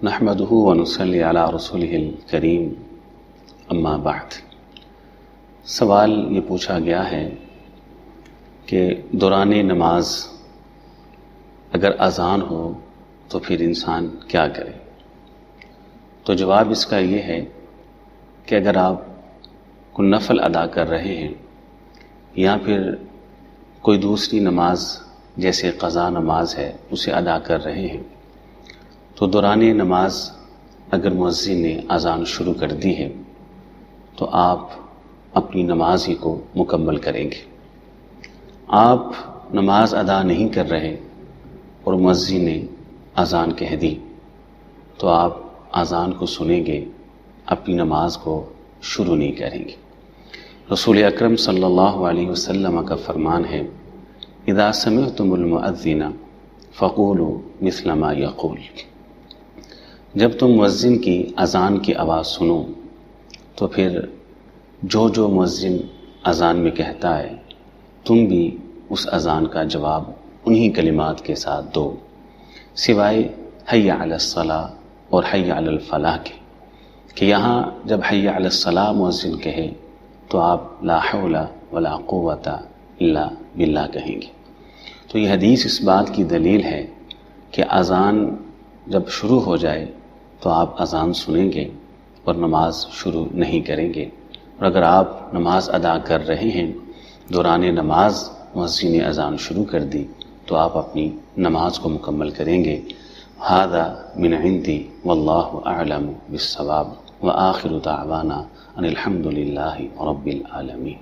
نحمده ونصلی علی رسولہ الکریم اما بعد۔ سوال یہ پوچھا گیا ہے کہ دوران نماز اگر اذان ہو تو پھر انسان کیا کرے؟ تو جواب اس کا یہ ہے کہ اگر آپ کوئی نفل ادا کر رہے ہیں یا پھر کوئی دوسری نماز جیسے قضا نماز ہے اسے ادا کر رہے ہیں تو دوران نماز اگر مؤذن نے اذان شروع کر دی ہے تو آپ اپنی نماز ہی کو مکمل کریں گے۔ آپ نماز ادا نہیں کر رہے اور مؤذن نے اذان کہہ دی تو آپ اذان کو سنیں گے، اپنی نماز کو شروع نہیں کریں گے۔ رسول اکرم صلی اللہ علیہ وسلم کا فرمان ہے اذا سمعتم المؤذن فقولوا مثل ما یقول، جب تم مؤذن کی اذان کی آواز سنو تو پھر جو مؤذن اذان میں کہتا ہے تم بھی اس اذان کا جواب انہی کلمات کے ساتھ دو، سوائے حی علی الصلاۃ اور حی علی الفلاح کے، کہ یہاں جب حی علی الصلاۃ مؤذن کہے تو آپ لا حول ولا قوت الا باللہ کہیں گے۔ تو یہ حدیث اس بات کی دلیل ہے کہ اذان جب شروع ہو جائے تو آپ اذان سنیں گے اور نماز شروع نہیں کریں گے، اور اگر آپ نماز ادا کر رہے ہیں دوران نماز مؤذن نے اذان شروع کر دی تو آپ اپنی نماز کو مکمل کریں گے۔ ھذا من عندی واللہ اعلم بالصواب وآخر دعوانا ان الحمد للہ رب العالمین۔